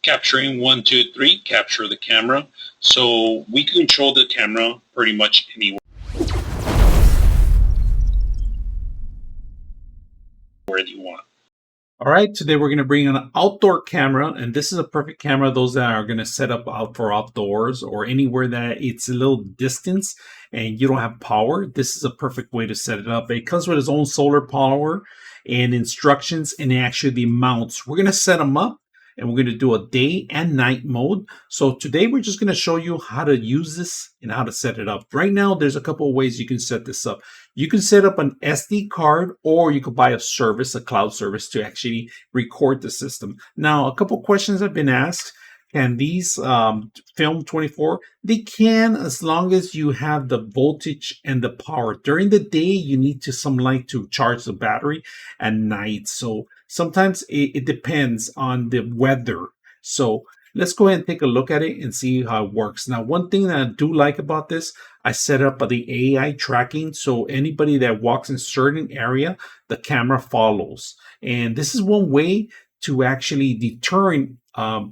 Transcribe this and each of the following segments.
Capturing 1, 2, 3, capture the camera. So we can control the camera pretty much anywhere you want. All right, today we're going to bring an outdoor camera, and this is a perfect camera. Those that are going to set up out for outdoors or anywhere that it's a little distance and you don't have power. This is a perfect way to set it up. It comes with its own solar power and instructions and actually the mounts. We're going to set them up and we're going to do a day and night mode. So today we're just going to show you how to use this and how to set it up. Right now, there's a couple of ways you can set this up. You can set up an SD card, or you could buy a service, a cloud service, to actually record the system. Now, a couple questions have been asked. Can these film 24? They can, as long as you have the voltage and the power. During the day, you need some light to charge the battery. At night, so sometimes it depends on the weather. So let's go ahead and take a look at it and see how it works. Now, one thing that I do like about this, I set up the AI tracking. So anybody that walks in a certain area, the camera follows. And this is one way to actually deter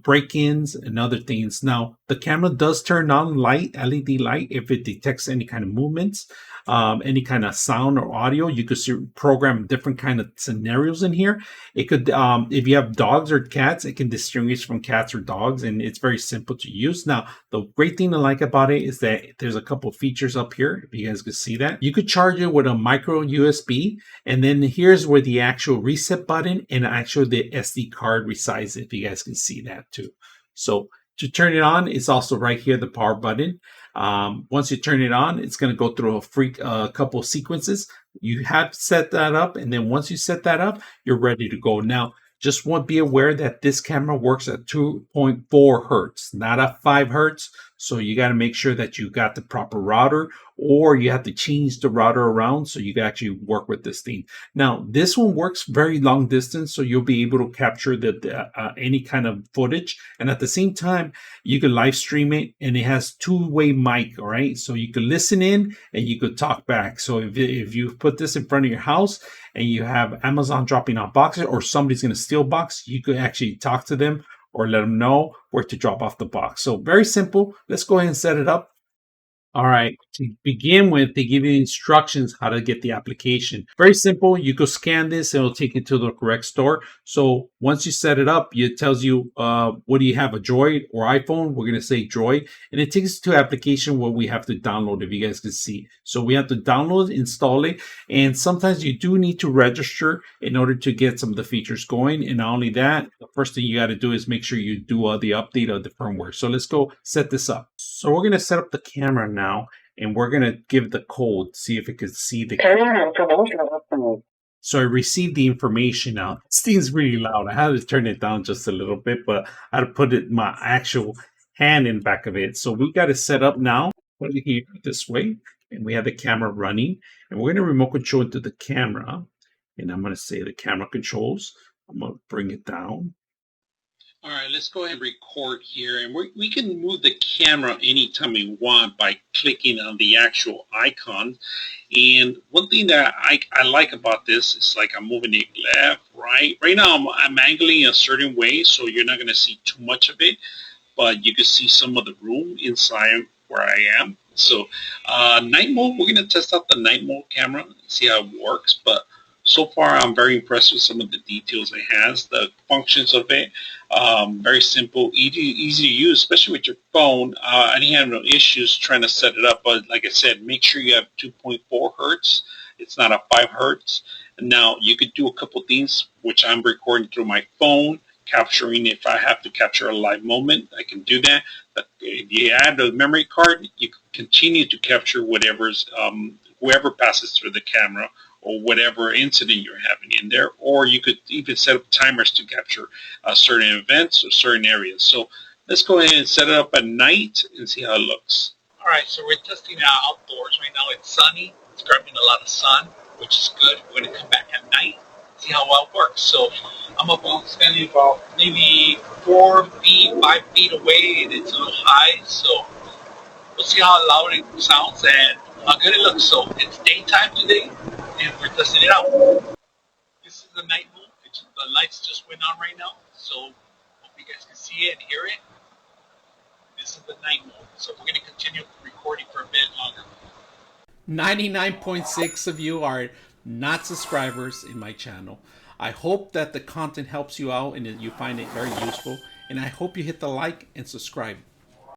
break-ins and other things. Now, the camera does turn on light, LED light, if it detects any kind of movements, any kind of sound or audio. You could program different kind of scenarios in here. It could, if you have dogs or cats, it can distinguish from cats or dogs, and it's very simple to use. Now, the great thing I like about it is that there's a couple of features up here. If you guys can see that, you could charge it with a micro USB, and then here's where the actual reset button and actually the SD card resides. If you guys can see that too. So to turn it on, it's also right here, the power button. Once you turn it on, it's going to go through a couple of sequences. You have set that up, and then once you set that up, you're ready to go. Now, just want to be aware that this camera works at 2.4 hertz, not at 5 hertz. So you got to make sure that you got the proper router, or you have to change the router around so you can actually work with this thing. Now, this one works very long distance, so you'll be able to capture any kind of footage. And at the same time, you can live stream it, and it has two-way mic, all right? So you can listen in and you could talk back. So if you put this in front of your house and you have Amazon dropping off boxes, or somebody's going to steal a box, you could actually talk to them or let them know where to drop off the box. So very simple. Let's go ahead and set it up. All right, to begin with, they give you instructions how to get the application. Very simple. You go scan this, and it'll take you to the correct store. So once you set it up, it tells you, what do you have, a Droid or iPhone? We're going to say Droid. And it takes us to application where we have to download, if you guys can see. So we have to download, install it. And sometimes you do need to register in order to get some of the features going. And not only that, the first thing you got to do is make sure you do the update of the firmware. So let's go set this up. So we're going to set up the camera now, and we're going to give the code, see if it can see the camera information. So I received the information now. This thing's really loud. I had to turn it down just a little bit, but I had to put my actual hand in back of it. So we got it set up now. Put it here this way, and we have the camera running, and we're going to remote control into the camera, and I'm going to say the camera controls. I'm going to bring it down. All right, let's go ahead and record here, and we can move the camera anytime we want by clicking on the actual icon. And one thing that I like about this is, like, I'm moving it left, right. Right now I'm angling a certain way, so you're not going to see too much of it, but you can see some of the room inside where I am. So night mode, we're going to test out the night mode camera and see how it works, but so far, I'm very impressed with some of the details it has, the functions of it. Very simple, easy to use, especially with your phone. I didn't have no issues trying to set it up, but like I said, make sure you have 2.4 hertz. It's not a 5 hertz. And now you could do a couple things, which I'm recording through my phone, capturing. If I have to capture a live moment, I can do that. But if you add a memory card, you can continue to capture whatever's whoever passes through the camera, or whatever incident you're having in there, or you could even set up timers to capture certain events or certain areas. So let's go ahead and set it up at night and see how it looks. All right, so we're testing it out outdoors. Right now it's sunny. It's grabbing a lot of sun, which is good. We're going to come back at night, see how well it works. So I'm standing about maybe 4 feet, 5 feet away, and it's a little high. So we'll see how loud it sounds and how good it looks. So it's daytime today, and we're testing it out. This is the night mode. The lights just went on right now, so hope you guys can see. see it and hear it. This is the night mode. So we're going to continue recording for a bit longer. 99.6 of you are not subscribers in my channel. I hope that the content helps you out and that you find it very useful. And I hope you hit the like and subscribe.